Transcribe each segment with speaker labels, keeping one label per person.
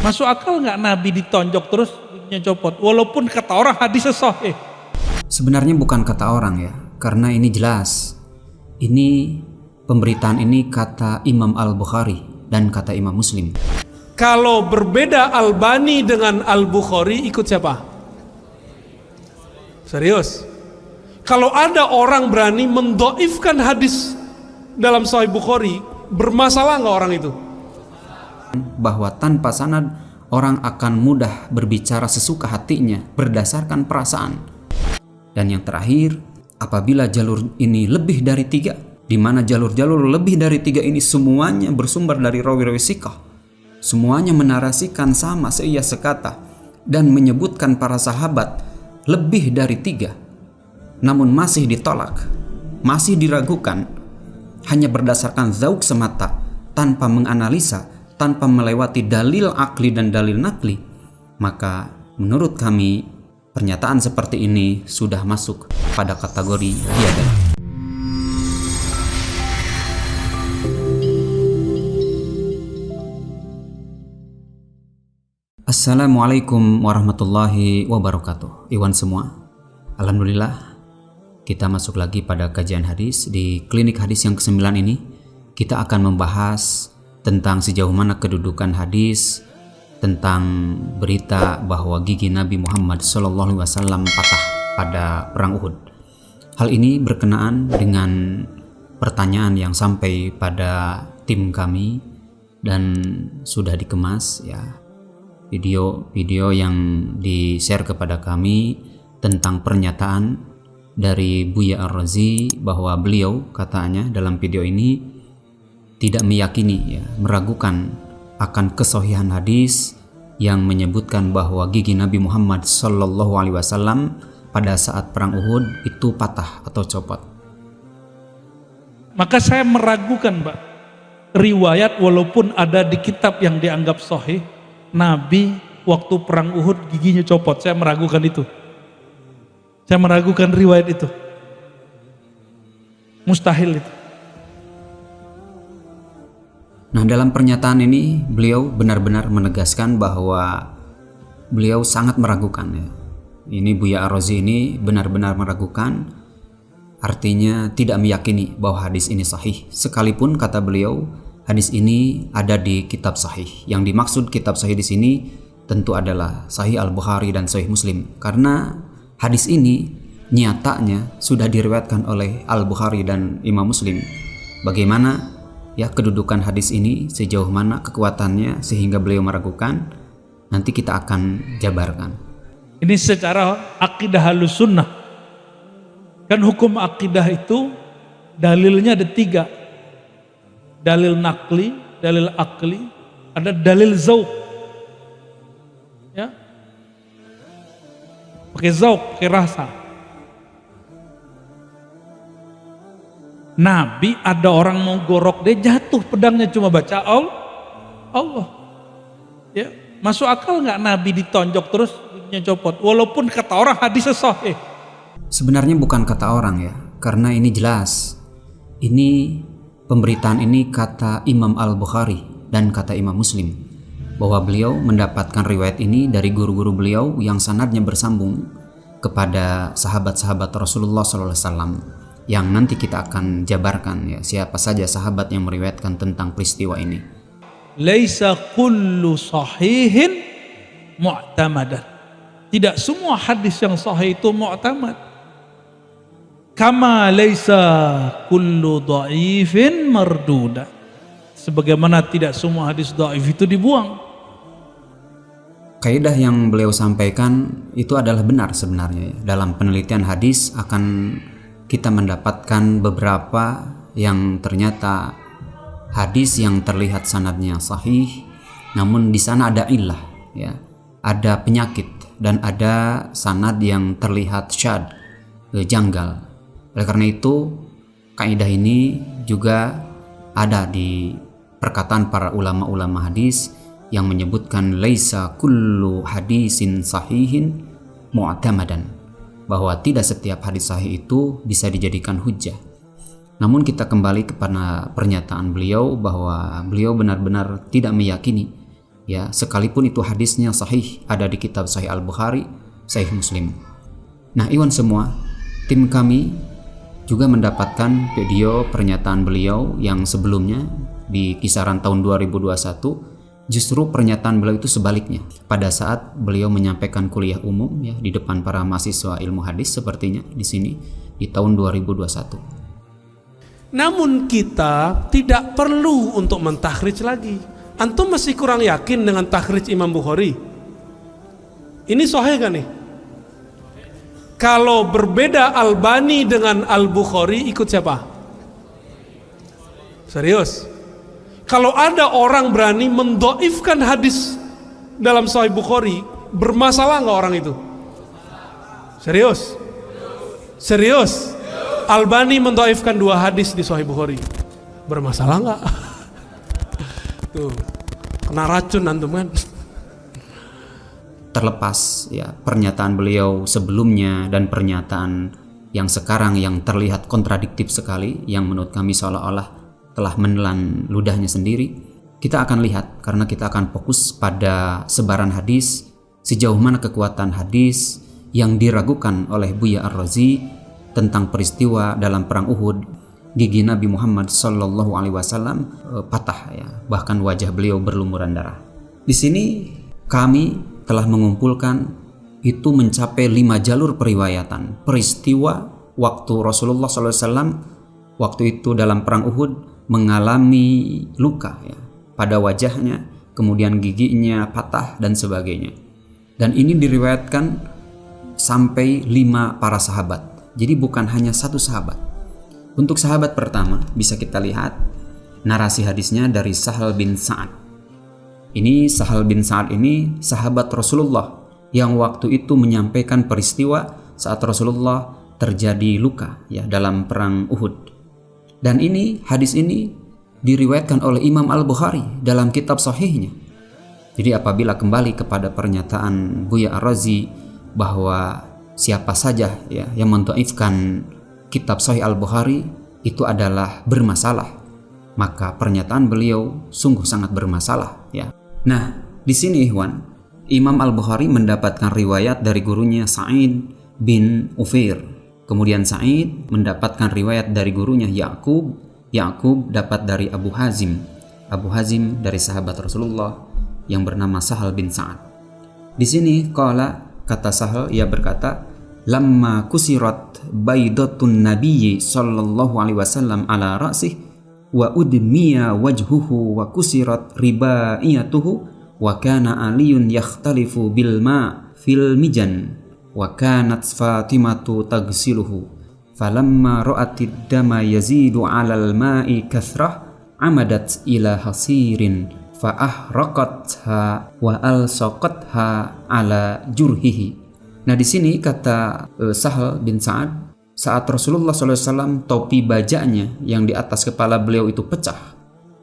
Speaker 1: Masuk akal nggak Nabi ditonjok terus giginya copot? Walaupun kata orang hadisnya sahih.
Speaker 2: Sebenarnya bukan kata orang ya, karena ini jelas. Ini pemberitaan ini kata Imam Al-Bukhari dan kata Imam Muslim.
Speaker 3: Kalau berbeda Albani dengan Al-Bukhari, ikut siapa? Serius? Kalau ada orang berani mendoifkan hadis dalam Sahih Bukhari, bermasalah nggak orang itu?
Speaker 2: Bahwa tanpa sanad orang akan mudah berbicara sesuka hatinya berdasarkan perasaan. Dan yang terakhir, apabila jalur ini lebih dari 3, di mana jalur-jalur lebih dari 3 ini semuanya bersumber dari rawi-rawi siqah, semuanya menarasikan sama seia sekata dan menyebutkan para sahabat lebih dari 3, namun masih ditolak, masih diragukan, hanya berdasarkan zauk semata, tanpa menganalisa, tanpa melewati dalil akli dan dalil nakli, maka menurut kami pernyataan seperti ini sudah masuk pada kategori biadab. Assalamualaikum warahmatullahi wabarakatuh. Iwan semua, alhamdulillah kita masuk lagi pada kajian hadis. Di klinik hadis yang ke-9 ini kita akan membahas tentang sejauh mana kedudukan hadis tentang berita bahwa gigi Nabi Muhammad SAW patah pada perang Uhud. Hal ini berkenaan dengan pertanyaan yang sampai pada tim kami dan sudah dikemas ya, video yang di-share kepada kami tentang pernyataan dari Buya Ar-Razi bahwa beliau katanya dalam video ini tidak meyakini ya, meragukan akan kesahihan hadis yang menyebutkan bahwa gigi Nabi Muhammad SAW pada saat perang Uhud itu patah atau copot.
Speaker 1: Maka saya meragukan, Mbak, riwayat walaupun ada di kitab yang dianggap sahih, Nabi waktu perang Uhud giginya copot. Saya meragukan itu. Saya meragukan riwayat itu. Mustahil itu.
Speaker 2: Nah, dalam pernyataan ini beliau benar-benar menegaskan bahwa beliau sangat meragukan ya. Ini Buya Ar-Razi ini benar-benar meragukan, artinya tidak meyakini bahwa hadis ini sahih. Sekalipun kata beliau hadis ini ada di kitab sahih. Yang dimaksud kitab sahih di sini tentu adalah Sahih Al-Bukhari dan Sahih Muslim, karena hadis ini nyatanya sudah diriwayatkan oleh Al-Bukhari dan Imam Muslim. Bagaimana ya kedudukan hadis ini, sejauh mana kekuatannya sehingga beliau meragukan, nanti kita akan jabarkan.
Speaker 1: Ini secara akidah halus sunnah. Kan hukum akidah itu dalilnya ada 3. Dalil nakli, dalil akli, ada dalil zauq. Ya. Pakai zauq, pakai rasa. Nabi ada orang mau gorok, dia jatuh pedangnya cuma baca Allah. Ya, masuk akal nggak Nabi ditonjok terus giginya copot? Walaupun kata orang hadisnya sahih.
Speaker 2: Sebenarnya bukan kata orang ya, karena ini jelas. Ini pemberitaan ini kata Imam Al-Bukhari dan kata Imam Muslim, bahwa beliau mendapatkan riwayat ini dari guru-guru beliau yang sanadnya bersambung kepada sahabat-sahabat Rasulullah SAW. Yang nanti kita akan jabarkan ya, siapa saja sahabat yang meriwayatkan tentang peristiwa ini.
Speaker 1: Laisa kullu sahihin mu'tamadan. Tidak semua hadis yang sahih itu mu'tamad. Kama laisa kullu dhaifin marduda. Sebagaimana tidak semua hadis dhaif itu dibuang.
Speaker 2: Kaidah yang beliau sampaikan itu adalah benar sebenarnya. Dalam penelitian hadis akan kita mendapatkan beberapa yang ternyata hadis yang terlihat sanadnya sahih, namun di sana ada illah ya, ada penyakit, dan ada sanad yang terlihat syad, janggal. Oleh karena itu kaidah ini juga ada di perkataan para ulama-ulama hadis yang menyebutkan laisa kullu hadisin sahihin mu'tamadan, bahwa tidak setiap hadis sahih itu bisa dijadikan hujjah. Namun kita kembali kepada pernyataan beliau bahwa beliau benar-benar tidak meyakini ya, sekalipun itu hadisnya sahih, ada di kitab Sahih Al-Bukhari, Sahih Muslim. Nah, ikhwan semua, tim kami juga mendapatkan video pernyataan beliau yang sebelumnya di kisaran tahun 2021. Justru pernyataan beliau itu sebaliknya. Pada saat beliau menyampaikan kuliah umum ya di depan para mahasiswa ilmu hadis sepertinya di sini di tahun 2021.
Speaker 3: Namun kita tidak perlu untuk mentakhrij lagi. Antum masih kurang yakin dengan takhrij Imam Bukhari? Ini sahih kan nih? Kalau berbeda Albani dengan Al-Bukhari, ikut siapa? Serius? Kalau ada orang berani mendoifkan hadis dalam Sahih Bukhari, bermasalah nggak orang itu? Serius? Serius? Albani mendoifkan 2 hadis di Sahih Bukhari, bermasalah nggak? Tuh, kena racun antum kan?
Speaker 2: Terlepas ya pernyataan beliau sebelumnya dan pernyataan yang sekarang yang terlihat kontradiktif sekali, yang menurut kami seolah-olah telah menelan ludahnya sendiri, kita akan lihat karena kita akan fokus pada sebaran hadis, sejauh mana kekuatan hadis yang diragukan oleh Buya Ar-Razi tentang peristiwa dalam perang Uhud. Gigi Nabi Muhammad SAW patah ya, bahkan wajah beliau berlumuran darah. Di sini kami telah mengumpulkan itu mencapai 5 jalur periwayatan peristiwa waktu Rasulullah SAW waktu itu dalam perang Uhud mengalami luka ya, pada wajahnya, kemudian giginya patah dan sebagainya. Dan ini diriwayatkan sampai 5 para sahabat. Jadi bukan hanya 1 sahabat. Untuk sahabat pertama bisa kita lihat narasi hadisnya dari Sahal bin Sa'ad. Ini Sahal bin Sa'ad ini sahabat Rasulullah yang waktu itu menyampaikan peristiwa saat Rasulullah terjadi luka ya dalam perang Uhud. Dan ini hadis ini diriwayatkan oleh Imam Al-Bukhari dalam kitab sahihnya. Jadi apabila kembali kepada pernyataan Buya Ar-Razi bahwa siapa saja ya yang mendhaifkan kitab Sahih Al-Bukhari itu adalah bermasalah, maka pernyataan beliau sungguh sangat bermasalah ya. Nah, di sini ikhwan, Imam Al-Bukhari mendapatkan riwayat dari gurunya Sa'id bin Ufair. Kemudian Sa'id mendapatkan riwayat dari gurunya Ya'qub. Ya'qub dapat dari Abu Hazim. Abu Hazim dari sahabat Rasulullah yang bernama Sahal bin Sa'ad. Di sini kata Sahal, ia berkata, "Lamma kusirat baidatun nabiyyi sallallahu alaihi wasallam ala ra'sih wa udmiya wajhuhu wa kusirat ribaiyatuhu wa kana aliyun yakhtalifu bil ma fil mijan wa kanat Fatimatu tagsiluhu falamma ra'atid dama yazidu 'alal ma'i kathrah amadat ila hasirin fa ahraqatha wa alsaqatha 'ala jurhihi." Nah, di sini kata Sahal bin Sa'ad, saat Rasulullah SAW topi bajaknya yang di atas kepala beliau itu pecah,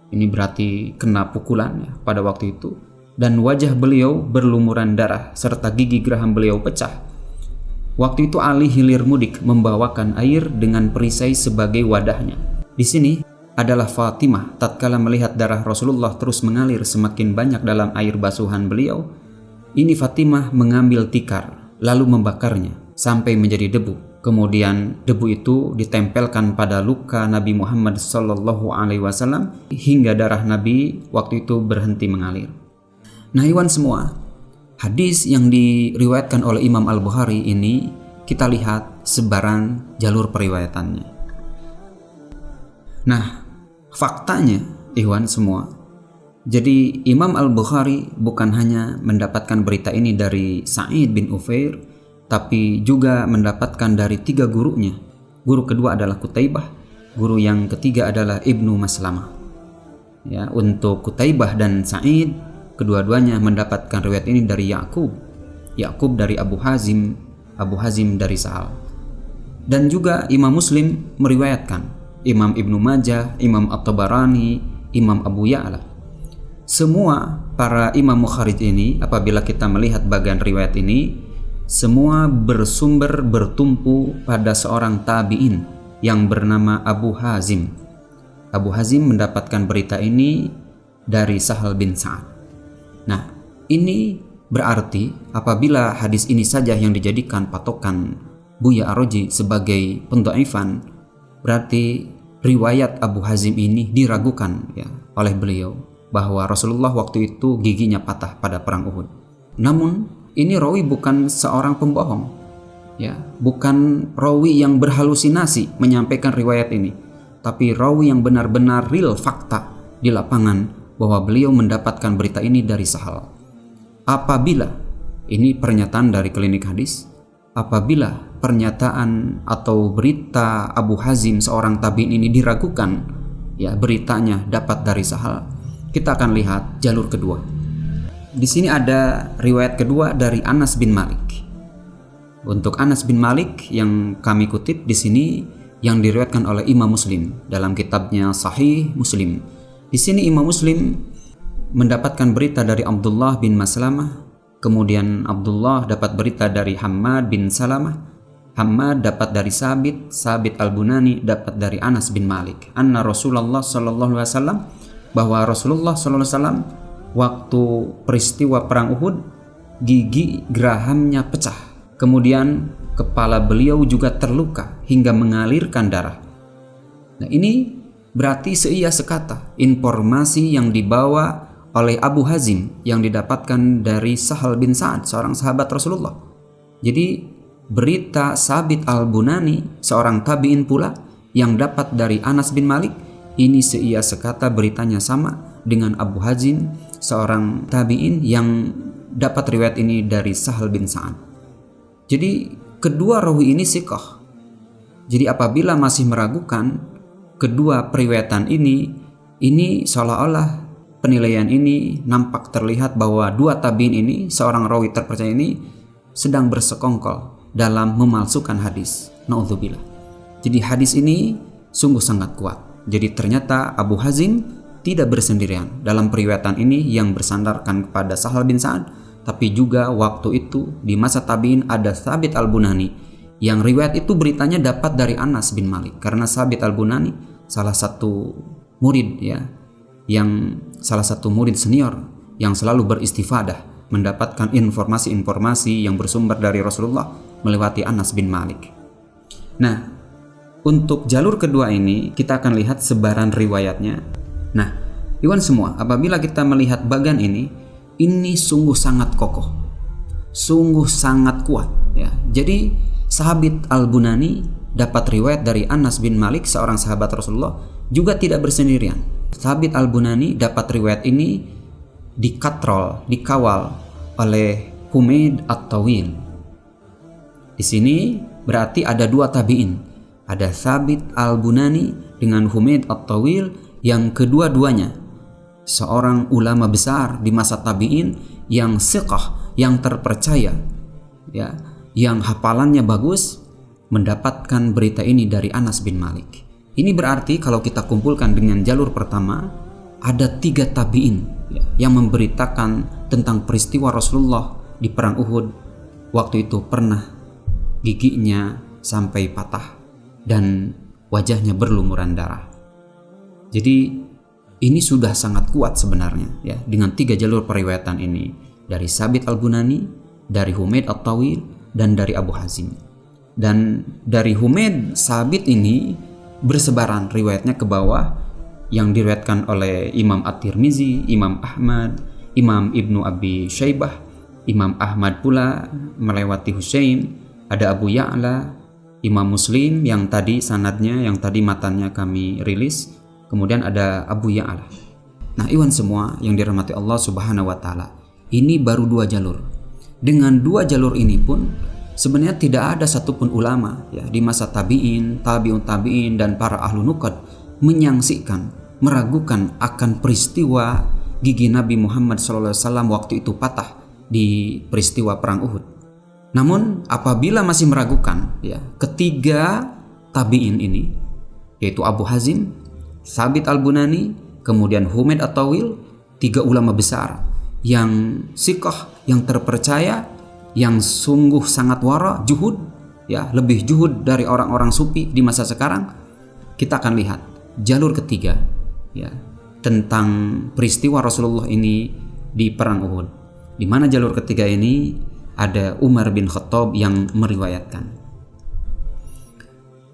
Speaker 2: ini berarti kena pukulan ya pada waktu itu, dan wajah beliau berlumuran darah serta gigi geraham beliau pecah. Waktu itu Ali hilir mudik membawakan air dengan perisai sebagai wadahnya. Di sini adalah Fatimah tatkala melihat darah Rasulullah terus mengalir semakin banyak dalam air basuhan beliau. Ini Fatimah mengambil tikar lalu membakarnya sampai menjadi debu. Kemudian debu itu ditempelkan pada luka Nabi Muhammad SAW hingga darah Nabi waktu itu berhenti mengalir. Nah, ikhwan semua, hadis yang diriwayatkan oleh Imam Al-Bukhari ini kita lihat sebaran jalur periwayatannya. Nah, faktanya ikhwan semua, jadi Imam Al-Bukhari bukan hanya mendapatkan berita ini dari Sa'id bin Ufair, tapi juga mendapatkan dari 3 gurunya. Guru kedua adalah Qutaibah, guru yang ketiga adalah Ibnu Maslamah. Ya, untuk Qutaibah dan Sa'id, kedua-duanya mendapatkan riwayat ini dari Ya'qub. Ya'qub dari Abu Hazim, Abu Hazim dari Sahal. Dan juga Imam Muslim meriwayatkan, Imam Ibnu Majah, Imam At-Tabarani, Imam Abu Ya'la. Semua para imam mukharij ini, apabila kita melihat bagian riwayat ini, semua bersumber bertumpu pada seorang tabi'in yang bernama Abu Hazim. Abu Hazim mendapatkan berita ini dari Sahal bin Sa'ad. Nah, ini berarti apabila hadis ini saja yang dijadikan patokan Buya Ar-Raji sebagai pendhaifan, berarti riwayat Abu Hazim ini diragukan ya oleh beliau bahwa Rasulullah waktu itu giginya patah pada perang Uhud. Namun ini rawi bukan seorang pembohong, ya, bukan rawi yang berhalusinasi menyampaikan riwayat ini, tapi rawi yang benar-benar real fakta di lapangan bahwa beliau mendapatkan berita ini dari Sahal. Apabila ini pernyataan dari klinik hadis, apabila pernyataan atau berita Abu Hazim seorang tabi'in ini diragukan, ya beritanya dapat dari Sahal, kita akan lihat jalur kedua. Di sini ada riwayat kedua dari Anas bin Malik. Untuk Anas bin Malik yang kami kutip di sini yang diriwayatkan oleh Imam Muslim dalam kitabnya Sahih Muslim. Di sini Imam Muslim mendapatkan berita dari Abdullah bin Maslamah, kemudian Abdullah dapat berita dari Hammad bin Salamah, Hammad dapat dari Sabit Al-Bunani dapat dari Anas bin Malik. Anna Rasulullah sallallahu alaihi wasallam, bahwa Rasulullah sallallahu alaihi wasallam waktu peristiwa perang Uhud gigi gerahamnya pecah. Kemudian kepala beliau juga terluka hingga mengalirkan darah. Nah, ini berarti seia sekata informasi yang dibawa oleh Abu Hazim yang didapatkan dari Sahal bin Sa'ad, seorang sahabat Rasulullah. Jadi berita Sabit Al-Bunani, seorang tabi'in pula yang dapat dari Anas bin Malik, ini seia sekata beritanya sama dengan Abu Hazim, seorang tabi'in yang dapat riwayat ini dari Sahal bin Sa'ad. Jadi kedua rawi ini siqah. Jadi apabila masih meragukan kedua periwayatan ini seolah-olah penilaian ini nampak terlihat bahwa dua tabi'in ini, seorang rawi terpercaya ini sedang bersekongkol dalam memalsukan hadis. Na'udzubillah. Jadi hadis ini sungguh sangat kuat. Jadi ternyata Abu Hazim tidak bersendirian dalam periwayatan ini yang bersandarkan kepada Sahal bin Sa'ad, tapi juga waktu itu di masa tabi'in ada Sabit Al-Bunani yang riwayat itu beritanya dapat dari Anas bin Malik, karena Sabit Al-Bunani salah satu murid ya, yang salah satu murid senior yang selalu beristifadah mendapatkan informasi-informasi yang bersumber dari Rasulullah melewati Anas bin Malik. Nah, untuk jalur kedua ini kita akan lihat sebaran riwayatnya. Nah, iwan semua, apabila kita melihat bagan ini sungguh sangat kokoh, sungguh sangat kuat ya. Jadi Sabit Al-Bunani dapat riwayat dari Anas bin Malik, seorang sahabat Rasulullah, juga tidak bersendirian. Sabit Al-Bunani dapat riwayat ini dikawal oleh Humaid At-Tawil. Di sini berarti ada dua tabi'in, ada Sabit Al-Bunani dengan Humaid At-Tawil yang kedua-duanya seorang ulama besar di masa tabi'in yang siqah, yang terpercaya ya, yang hafalannya bagus, mendapatkan berita ini dari Anas bin Malik. Ini berarti kalau kita kumpulkan dengan jalur pertama, ada 3 tabi'in ya, yang memberitakan tentang peristiwa Rasulullah di perang Uhud. Waktu itu pernah giginya sampai patah dan wajahnya berlumuran darah. Jadi ini sudah sangat kuat sebenarnya ya, dengan 3 jalur periwayatan ini, dari Sabit Al-Bunani, dari Humaid At-Tawil, dan dari Abu Hazim. Dan dari Humaid, Sabit ini bersebaran riwayatnya ke bawah, yang diriwayatkan oleh Imam At-Tirmizi, Imam Ahmad, Imam Ibnu Abi Syaibah, Imam Ahmad pula melewati Husain, ada Abu Ya'la, Imam Muslim yang tadi sanadnya, yang tadi matannya kami rilis, kemudian ada Abu Ya'la. Nah, iwan semua yang dirahmati Allah Subhanahu wa taala, ini baru 2 jalur. Dengan 2 jalur ini pun sebenarnya tidak ada satupun ulama ya di masa tabi'in, tabi'un tabi'in, dan para ahlu nuqad menyaksikan, meragukan akan peristiwa gigi Nabi Muhammad SAW waktu itu patah di peristiwa perang Uhud. Namun apabila masih meragukan ya, ketiga tabi'in ini, yaitu Abu Hazim, Sabit Al-Bunani, kemudian Humaid At-Tawil, 3 ulama besar yang siqah, yang terpercaya, yang sungguh sangat wara, juhud ya, lebih juhud dari orang-orang sufi di masa sekarang. Kita akan lihat jalur ketiga ya, tentang peristiwa Rasulullah ini di perang Uhud. Di mana jalur ketiga ini ada Umar bin Khattab yang meriwayatkan.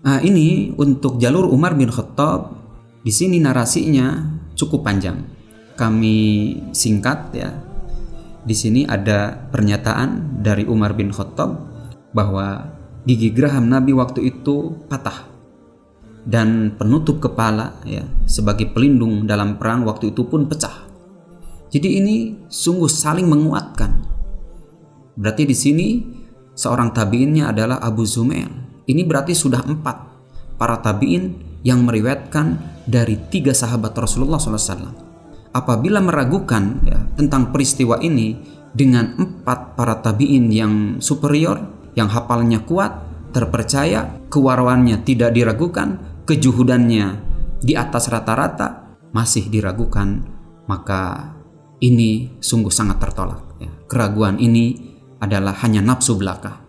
Speaker 2: Nah, ini untuk jalur Umar bin Khattab, di sini narasinya cukup panjang. Kami singkat ya. Di sini ada pernyataan dari Umar bin Khattab bahwa gigi geraham Nabi waktu itu patah dan penutup kepala ya sebagai pelindung dalam perang waktu itu pun pecah. Jadi ini sungguh saling menguatkan. Berarti di sini seorang tabiinnya adalah Abu Zumail. Ini berarti sudah 4 para tabiin yang meriwayatkan dari 3 sahabat Rasulullah SAW. Apabila meragukan ya, tentang peristiwa ini dengan 4 para tabiin yang superior, yang hafalnya kuat, terpercaya, kewarawannya tidak diragukan, kejuhudannya di atas rata-rata, masih diragukan, maka ini sungguh sangat tertolak ya. Keraguan ini adalah hanya nafsu belaka.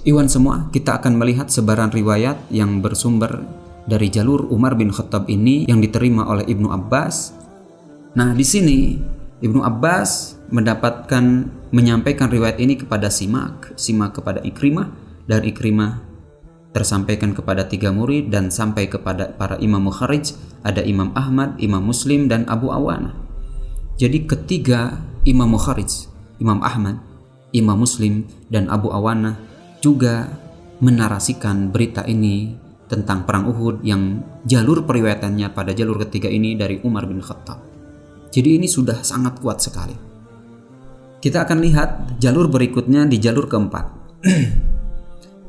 Speaker 2: Iwan semua, kita akan melihat sebaran riwayat yang bersumber dari jalur Umar bin Khattab ini yang diterima oleh Ibnu Abbas. Nah, di sini Ibnu Abbas menyampaikan riwayat ini kepada Simak kepada Ikrimah, dan Ikrimah tersampaikan kepada 3 murid dan sampai kepada para imam mukharij, ada Imam Ahmad, Imam Muslim, dan Abu Awanah. Jadi ketiga imam mukharij, Imam Ahmad, Imam Muslim, dan Abu Awanah juga menarasikan berita ini tentang perang Uhud yang jalur periwayatannya pada jalur ketiga ini dari Umar bin Khattab. Jadi ini sudah sangat kuat sekali. Kita akan lihat jalur berikutnya di jalur keempat.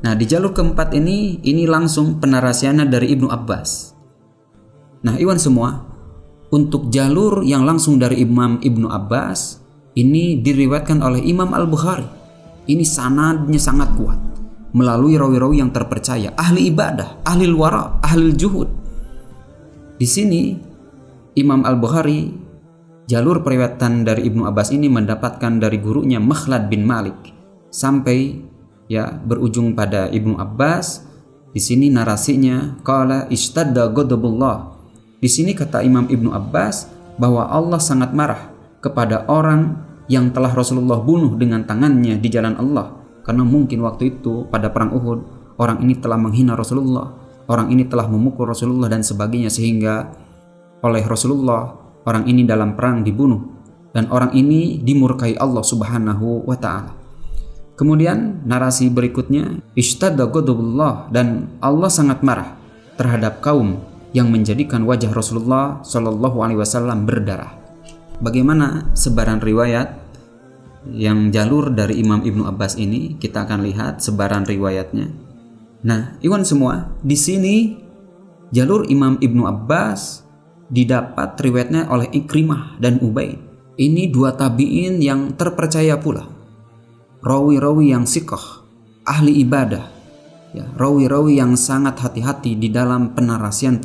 Speaker 2: Nah, di jalur keempat ini langsung penarasiannya dari Ibnu Abbas. Nah, Iwan semua, untuk jalur yang langsung dari Imam Ibnu Abbas ini diriwayatkan oleh Imam Al-Bukhari. Ini sanadnya sangat kuat melalui rawi-rawi yang terpercaya, ahli ibadah, ahli wara, ahli juhud. Di sini Imam Al-Bukhari jalur periwayatan dari Ibnu Abbas ini mendapatkan dari gurunya Makhlad bin Malik sampai ya berujung pada Ibnu Abbas. Di sini narasinya qala istadda ghadabullah. Di sini kata Imam Ibnu Abbas bahwa Allah sangat marah kepada orang yang telah Rasulullah bunuh dengan tangannya di jalan Allah, karena mungkin waktu itu pada perang Uhud orang ini telah menghina Rasulullah, orang ini telah memukul Rasulullah dan sebagainya, sehingga oleh Rasulullah orang ini dalam perang dibunuh dan orang ini dimurkai Allah Subhanahu wa taala. Kemudian narasi berikutnya ishtadda ghadabullah, dan Allah sangat marah terhadap kaum yang menjadikan wajah Rasulullah Shallallahu alaihi wasallam berdarah. Bagaimana sebaran riwayat yang jalur dari Imam Ibnu Abbas ini? Kita akan lihat sebaran riwayatnya. Nah, Iwan semua, di sini jalur Imam Ibnu Abbas didapat riwayatnya oleh Ikrimah dan Ubaid. Ini 2 tabi'in yang terpercaya pula, rawi-rawi yang siqah, ahli ibadah ya, rawi-rawi yang sangat hati-hati di dalam penarasian,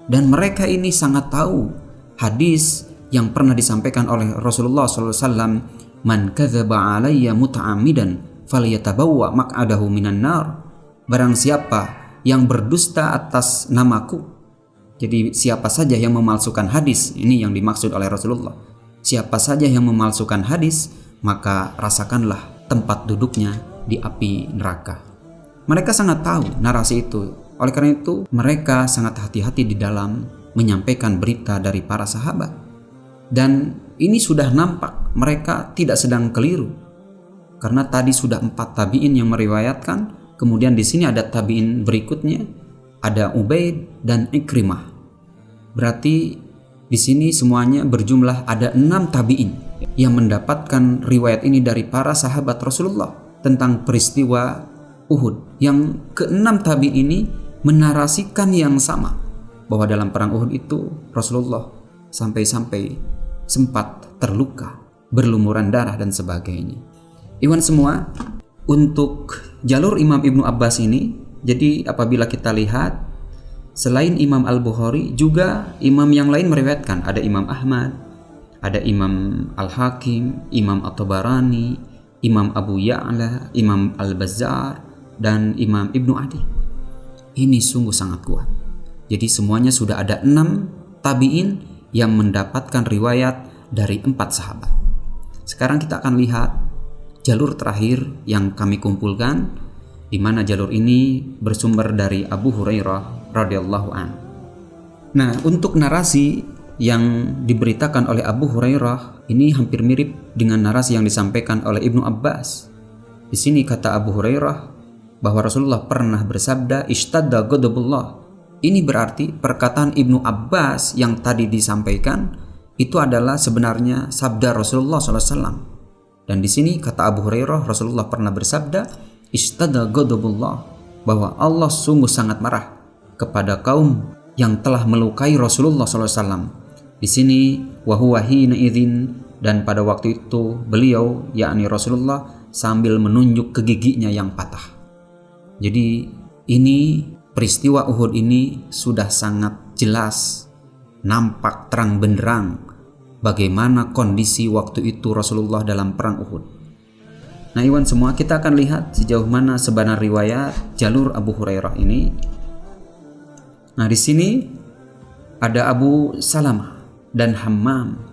Speaker 2: dan mereka ini sangat tahu hadis yang pernah disampaikan oleh Rasulullah SAW, man kadzaba alayya muta'ammidan falyatabawwa maq'adahu minan nar. Barang siapa yang berdusta atas namaku, jadi siapa saja yang memalsukan hadis, ini yang dimaksud oleh Rasulullah. Siapa saja yang memalsukan hadis, maka rasakanlah tempat duduknya di api neraka. Mereka sangat tahu narasi itu. Oleh karena itu, mereka sangat hati-hati di dalam menyampaikan berita dari para sahabat. Dan ini sudah nampak mereka tidak sedang keliru. Karena tadi sudah 4 tabi'in yang meriwayatkan, kemudian di sini ada tabi'in berikutnya, ada Ubaid dan Ikrimah. Berarti di sini semuanya berjumlah ada 6 tabi'in yang mendapatkan riwayat ini dari para sahabat Rasulullah tentang peristiwa Uhud. Yang ke-6 tabi'in ini menarasikan yang sama, bahwa dalam perang Uhud itu Rasulullah sampai-sampai sempat terluka, berlumuran darah dan sebagainya. Iwan semua, untuk jalur Imam Ibnu Abbas ini, jadi apabila kita lihat selain Imam Al-Bukhari, juga imam yang lain meriwayatkan. Ada Imam Ahmad, ada Imam Al-Hakim, Imam At-Tabarani, Imam Abu Ya'la, Imam Al-Bazzar, dan Imam Ibnu Adi. Ini sungguh sangat kuat. Jadi semuanya sudah ada 6 tabi'in yang mendapatkan riwayat dari 4 sahabat. Sekarang kita akan lihat jalur terakhir yang kami kumpulkan, di mana jalur ini bersumber dari Abu Hurairah radhiyallahu an. Nah, untuk narasi yang diberitakan oleh Abu Hurairah ini hampir mirip dengan narasi yang disampaikan oleh Ibnu Abbas. Di sini kata Abu Hurairah bahwa Rasulullah pernah bersabda, "Ishtadda ghadabullah." Ini berarti perkataan Ibnu Abbas yang tadi disampaikan itu adalah sebenarnya sabda Rasulullah SAW. Dan di sini kata Abu Hurairah, Rasulullah pernah bersabda, "Ishtadda ghadabullah," bahwa Allah sungguh sangat marah kepada kaum yang telah melukai Rasulullah SAW. Di sini wa huwa hina idzin, dan pada waktu itu beliau, yakni Rasulullah, sambil menunjuk ke giginya yang patah. Jadi ini peristiwa Uhud ini sudah sangat jelas, nampak terang benderang bagaimana kondisi waktu itu Rasulullah dalam perang Uhud. Nah, iwan semua, kita akan lihat sejauh mana sebenarnya riwayat jalur Abu Hurairah ini. Nah, di sini ada Abu Salamah dan Hammam.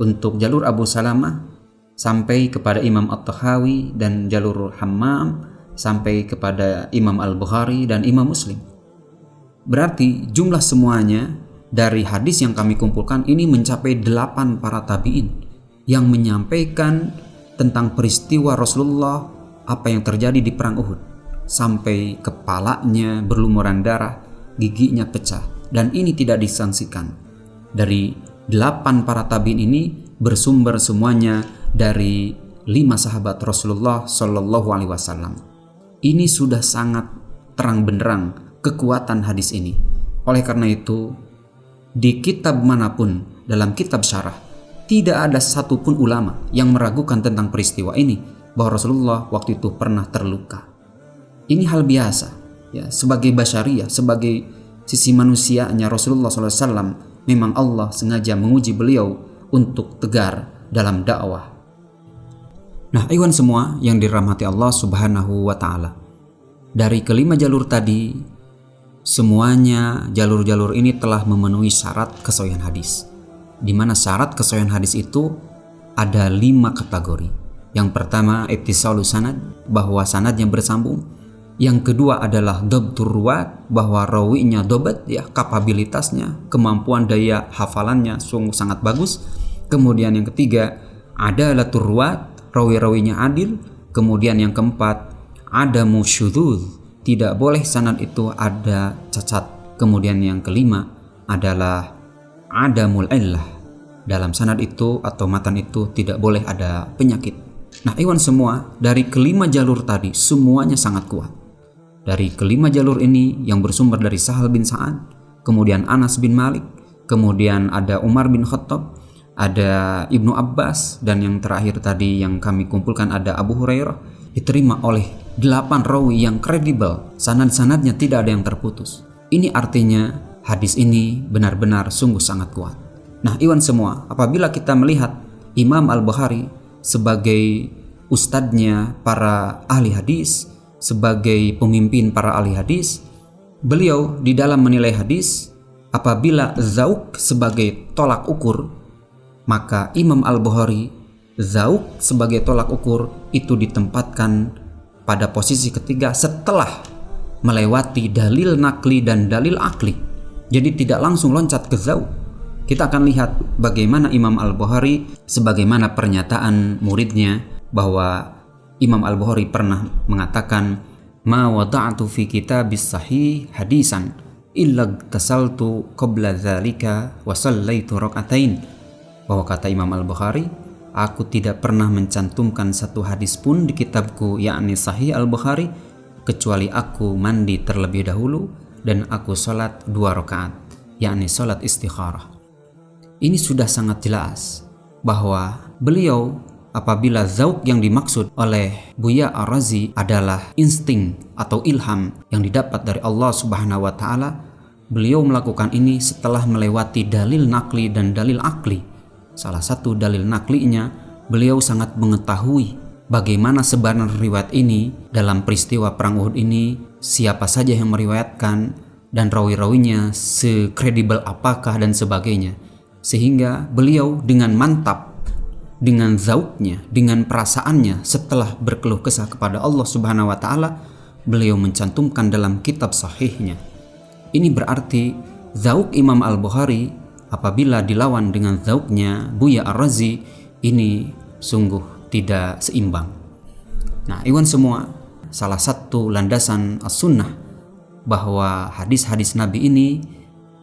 Speaker 2: Untuk jalur Abu Salamah sampai kepada Imam At-Tahawi, dan jalur Hammam sampai kepada Imam Al-Bukhari dan Imam Muslim. Berarti jumlah semuanya dari hadis yang kami kumpulkan ini mencapai 8 para tabi'in yang menyampaikan tentang peristiwa Rasulullah, apa yang terjadi di perang Uhud, sampai kepalanya berlumuran darah, giginya pecah, dan ini tidak disangsikan. Dari 8 para tabi'in ini bersumber semuanya dari 5 sahabat Rasulullah Shallallahu Alaihi Wasallam. Ini sudah sangat terang benderang kekuatan hadis ini. Oleh karena itu, di kitab manapun dalam kitab syarah tidak ada satupun ulama yang meragukan tentang peristiwa ini, bahwa Rasulullah waktu itu pernah terluka. Ini hal biasa, ya, sebagai basyariyah, sebagai sisi manusianya Rasulullah SAW, memang Allah sengaja menguji beliau untuk tegar dalam dakwah. Nah, ikhwan semua yang dirahmati Allah Subhanahu wa Ta'ala, dari kelima jalur tadi, semuanya jalur-jalur ini telah memenuhi syarat kesahihan hadis, di mana syarat kesahihan hadis itu ada 5 kategori. Yang pertama, ittisalus sanad, bahwa sanadnya bersambung. Yang kedua adalah dhabtur ruwat, bahwa rawinya dobat, ya, kapabilitasnya, kemampuan daya hafalannya sungguh sangat bagus. Kemudian yang ketiga, adalatur ruwat, rawi-rawinya adil. Kemudian yang keempat, adamu syudzuz, tidak boleh sanad itu ada cacat. Kemudian yang kelima adalah adamul illah, dalam sanad itu atau matan itu tidak boleh ada penyakit. Nah, ikhwan semua, dari kelima jalur tadi semuanya sangat kuat. Dari kelima jalur ini yang bersumber dari Sahal bin Sa'ad, kemudian Anas bin Malik, kemudian ada Umar bin Khattab, ada Ibnu Abbas, dan yang terakhir tadi yang kami kumpulkan ada Abu Hurairah, diterima oleh 8 rawi yang kredibel. Sanad-sanadnya tidak ada yang terputus. Ini artinya hadis ini benar-benar sungguh sangat kuat. Nah, ikhwan semua, apabila kita melihat Imam Al-Bukhari sebagai ustadznya para ahli hadis, sebagai pemimpin para ahli hadis, beliau di dalam menilai hadis, apabila zauk sebagai tolak ukur, maka Imam Al-Bukhari zauk sebagai tolak ukur itu ditempatkan pada posisi ketiga setelah melewati dalil nakli dan dalil akli. Jadi tidak langsung loncat ke zauk. Kita akan lihat bagaimana Imam Al-Bukhari, sebagaimana pernyataan muridnya, bahwa Imam Al-Bukhari pernah mengatakan, "Ma wada'tu fi kitabis sahih hadisan illa tasaltu qabla dzalika wa sallaitu rak'atain." Bahwa kata Imam Al-Bukhari, aku tidak pernah mencantumkan satu hadis pun di kitabku, yakni Sahih Al-Bukhari, kecuali aku mandi terlebih dahulu dan aku sholat 2 rakaat, yakni sholat istikharah. Ini sudah sangat jelas bahwa beliau, apabila zauk yang dimaksud oleh Buya Ar-Razi adalah insting atau ilham yang didapat dari Allah Subhanahu wa Ta'ala, beliau melakukan ini setelah melewati dalil nakli dan dalil akli. Salah satu dalil naklinya, beliau sangat mengetahui bagaimana sebenarnya riwayat ini dalam peristiwa perang Uhud ini, siapa saja yang meriwayatkan dan rawi-rawinya sekredibel apakah dan sebagainya. sehingga beliau dengan mantap, dengan zauknya, dengan perasaannya setelah berkeluh kesah kepada Allah Subhanahu wa taala, beliau mencantumkan dalam kitab sahihnya. Ini berarti zauk Imam Al-Bukhari apabila dilawan dengan zauknya Buya Ar-Razi, ini sungguh tidak seimbang. Nah, iwan semua, salah satu landasan as-sunnah bahwa hadis-hadis Nabi ini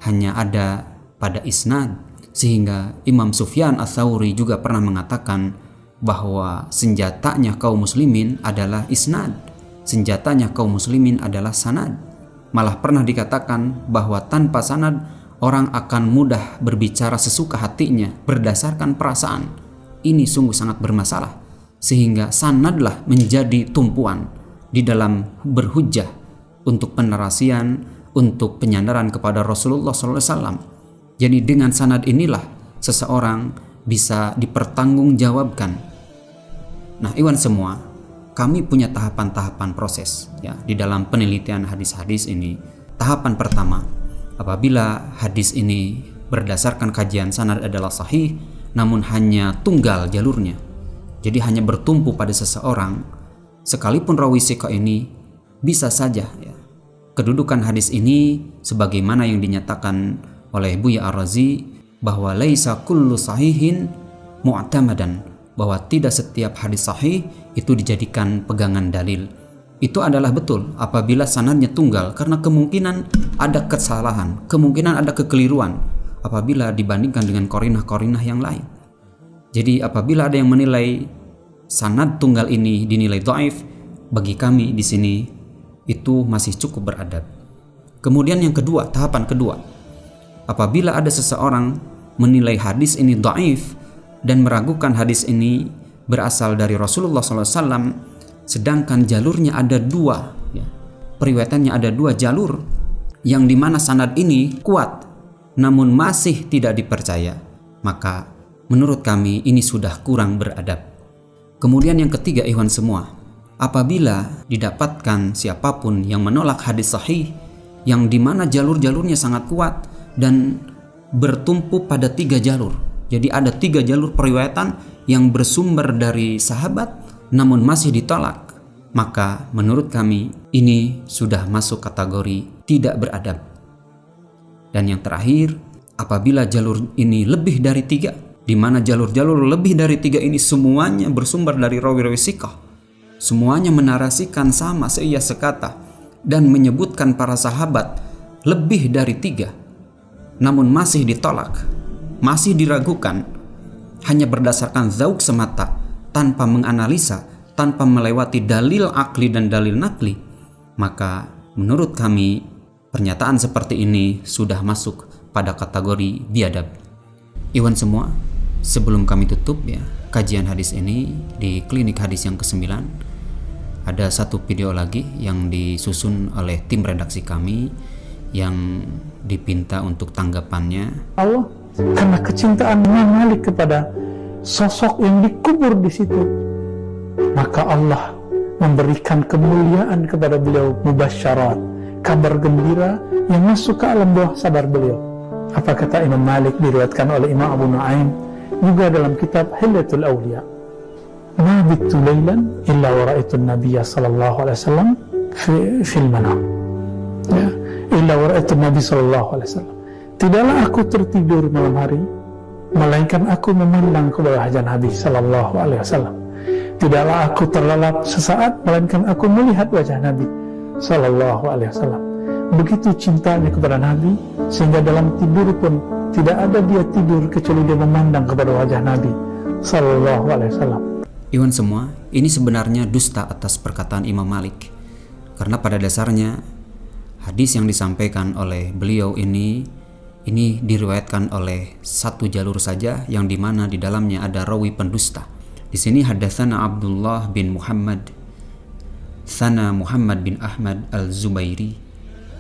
Speaker 2: hanya ada pada isnad, sehingga Imam Sufyan Ats-Tsauri juga pernah mengatakan bahwa senjatanya kaum muslimin adalah isnad, senjatanya kaum muslimin adalah sanad. Malah pernah dikatakan bahwa tanpa sanad orang akan mudah berbicara sesuka hatinya berdasarkan perasaan. Ini sungguh sangat bermasalah, sehingga sanadlah menjadi tumpuan di dalam berhujjah untuk penarasian, untuk penyandaran kepada Rasulullah SAW. Jadi dengan sanad inilah seseorang bisa dipertanggungjawabkan. Nah, iwan semua, kami punya tahapan-tahapan proses ya di dalam penelitian hadis-hadis ini. Tahapan pertama, apabila hadis ini berdasarkan kajian sanad adalah sahih, namun hanya tunggal jalurnya, jadi hanya bertumpu pada seseorang, sekalipun rawi thiqah ini bisa saja ya, kedudukan hadis ini sebagaimana yang dinyatakan oleh Buya Ar-Razi bahwa laisa kullu sahihin mu'tamadan, bahwa tidak setiap hadis sahih itu dijadikan pegangan dalil. Itu adalah betul apabila sanadnya tunggal, karena kemungkinan ada kesalahan, kemungkinan ada kekeliruan apabila dibandingkan dengan qarinah-qarinah yang lain. Jadi apabila ada yang menilai sanad tunggal ini dinilai dhaif, bagi kami di sini itu masih cukup beradab. Kemudian yang kedua, tahapan kedua, apabila ada seseorang menilai hadis ini dhaif dan meragukan hadis ini berasal dari Rasulullah SAW, sedangkan jalurnya ada dua ya, periwayatannya ada dua jalur, yang dimana sanad ini kuat namun masih tidak dipercaya, maka menurut kami ini sudah kurang beradab. Kemudian yang ketiga, ikhwan semua, apabila didapatkan siapapun yang menolak hadis sahih yang dimana jalur-jalurnya sangat kuat dan bertumpu pada 3 jalur, jadi ada 3 jalur periwayatan yang bersumber dari sahabat namun masih ditolak, maka menurut kami ini sudah masuk kategori tidak beradab. Dan yang terakhir, apabila jalur ini lebih dari 3, di mana jalur-jalur lebih dari 3 ini semuanya bersumber dari rawi-rawi thiqah, semuanya menarasikan sama seia sekata dan menyebutkan para sahabat lebih dari 3, namun masih ditolak, masih diragukan, hanya berdasarkan zauk semata, tanpa menganalisa, tanpa melewati dalil akli dan dalil nakli, maka menurut kami pernyataan seperti ini sudah masuk pada kategori biadab. Iwan semua, sebelum kami tutup ya kajian hadis ini di klinik hadis yang ke-9, ada satu video lagi yang disusun oleh tim redaksi kami yang dipinta untuk tanggapannya.
Speaker 1: Allah karena kecintaan Imam Malik kepada sosok yang dikubur di situ, maka Allah memberikan kemuliaan kepada beliau, mubasyarat, kabar gembira yang masuk ke alam bawah sadar beliau. Apa kata Imam Malik, diriwayatkan oleh Imam Abu Nuaim juga dalam kitab Hilyatul Awliya, ma bittu laylan illa wa ra'aitu an-nabiy sallallahu alaihi wasallam fil manam, ya, illa wa ra'aitu an-nabiy sallallahu alaihi wasallam, tidaklah aku tertidur malam hari melainkan aku memandang ke bawah wajah Nabi sallallahu alaihi wasallam. Tidaklah aku terlelap sesaat melainkan aku melihat wajah Nabi sallallahu alaihi wasallam. Begitu cintanya kepada Nabi sehingga dalam tidur pun tidak ada dia tidur kecuali dia memandang kepada wajah Nabi sallallahu alaihi wasallam.
Speaker 2: Iwan semua, ini sebenarnya dusta atas perkataan Imam Malik, karena pada dasarnya hadis yang disampaikan oleh beliau ini diriwayatkan oleh satu jalur saja, yang dimana di dalamnya ada rawi pendusta. Di sini hadatsana Abdullah bin Muhammad, Sana Muhammad bin Ahmad al-Zubairi,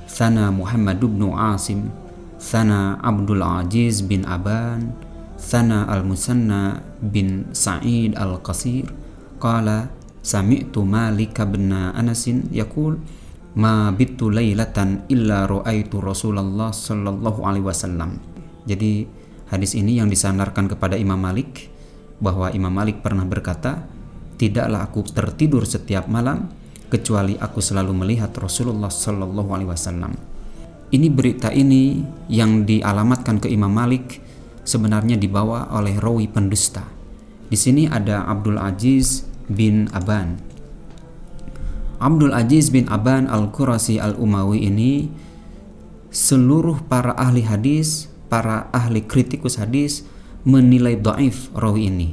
Speaker 2: Sana Muhammad bin Asim, Sana Abdul Aziz bin Aban, Sana al-Musanna bin Sa'id al-Qasir, qala sami'tu Malik bin Anasin yaqul ma bittu lailatan illa ra'aitu Rasulullah sallallahu alaihi wasallam. Jadi Hadis ini yang disandarkan kepada Imam Malik, bahwa Imam Malik pernah berkata, tidaklah aku tertidur setiap malam kecuali aku selalu melihat Rasulullah Sallallahu Alaihi Wasallam. Ini berita ini yang dialamatkan ke Imam Malik sebenarnya dibawa oleh rawi pendusta. Di sini ada Abdul Aziz bin Aban. Abdul Aziz bin Aban Al-Qurasi Al-Umawi ini, seluruh para ahli hadis, para ahli kritikus hadis menilai dhaif rawi ini.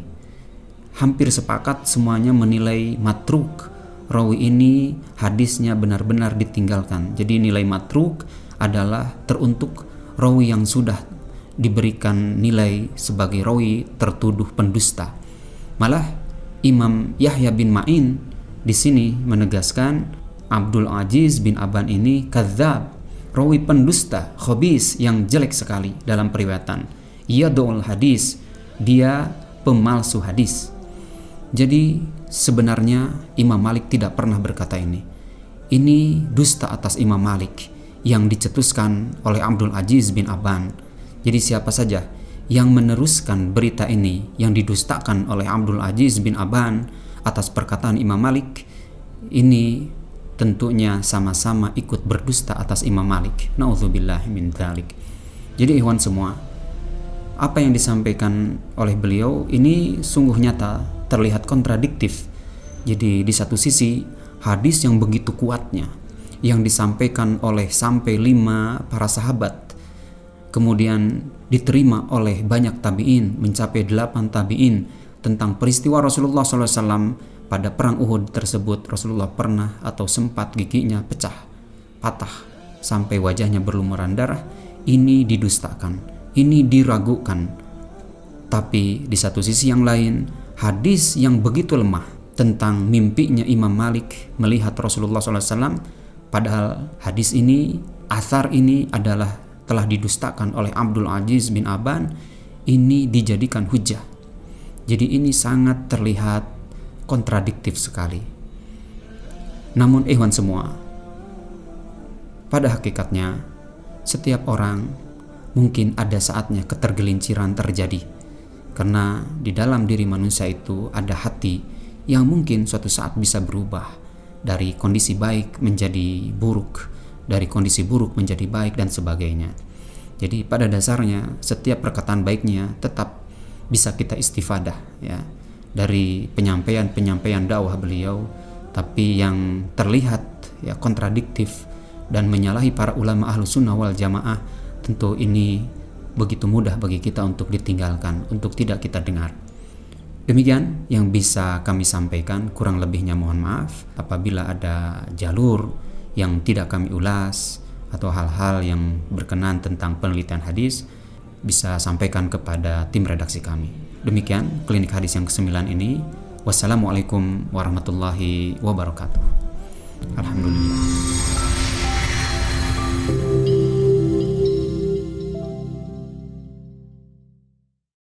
Speaker 2: Hampir sepakat semuanya menilai matruk rawi ini, hadisnya benar-benar ditinggalkan. Jadi nilai matruk adalah teruntuk rawi yang sudah diberikan nilai sebagai rawi tertuduh pendusta. Malah Imam Yahya bin Ma'in di sini menegaskan Abdul Aziz bin Aban ini kadzab, rawi pendusta, khabis, yang jelek sekali dalam periwayatan. Yadul hadis, dia pemalsu hadis. Jadi sebenarnya Imam Malik tidak pernah berkata ini. Ini dusta atas Imam Malik yang dicetuskan oleh Abdul Aziz bin Aban. Jadi siapa saja yang meneruskan berita ini yang didustakan oleh Abdul Aziz bin Aban atas perkataan Imam Malik, ini tentunya sama-sama ikut berdusta atas Imam Malik. Na'udzubillah min dzalik. Jadi ikhwan semua, apa yang disampaikan oleh beliau ini sungguh nyata, terlihat kontradiktif. Jadi di satu sisi hadis yang begitu kuatnya yang disampaikan oleh sampai 5 para sahabat, kemudian diterima oleh banyak tabi'in, mencapai 8 tabi'in, tentang peristiwa Rasulullah SAW pada perang Uhud tersebut. Rasulullah pernah atau sempat giginya pecah, patah, sampai wajahnya berlumuran darah. Ini didustakan, ini diragukan. Tapi di satu sisi yang lain, hadis yang begitu lemah tentang mimpinya Imam Malik melihat Rasulullah SAW, padahal hadis ini, athar ini adalah telah didustakan oleh Abdul Aziz bin Aban, ini dijadikan hujah. Jadi ini sangat terlihat kontradiktif sekali. Namun ikhwan semua, pada hakikatnya setiap orang mungkin ada saatnya ketergelinciran terjadi, karena di dalam diri manusia itu ada hati yang mungkin suatu saat bisa berubah dari kondisi baik menjadi buruk, dari kondisi buruk menjadi baik, dan sebagainya. Jadi pada dasarnya setiap perkataan baiknya tetap bisa kita istifadah ya dari penyampaian dakwah beliau, tapi yang terlihat ya kontradiktif dan menyalahi para ulama ahlu sunnah wal jamaah, tentu ini begitu mudah bagi kita untuk ditinggalkan, untuk tidak kita dengar. Demikian yang bisa kami sampaikan, kurang lebihnya mohon maaf apabila ada jalur yang tidak kami ulas atau hal-hal yang berkenan tentang penelitian hadis, bisa sampaikan kepada tim redaksi kami. Demikian klinik hadis yang ke-9 ini. Wassalamualaikum warahmatullahi wabarakatuh. Alhamdulillah.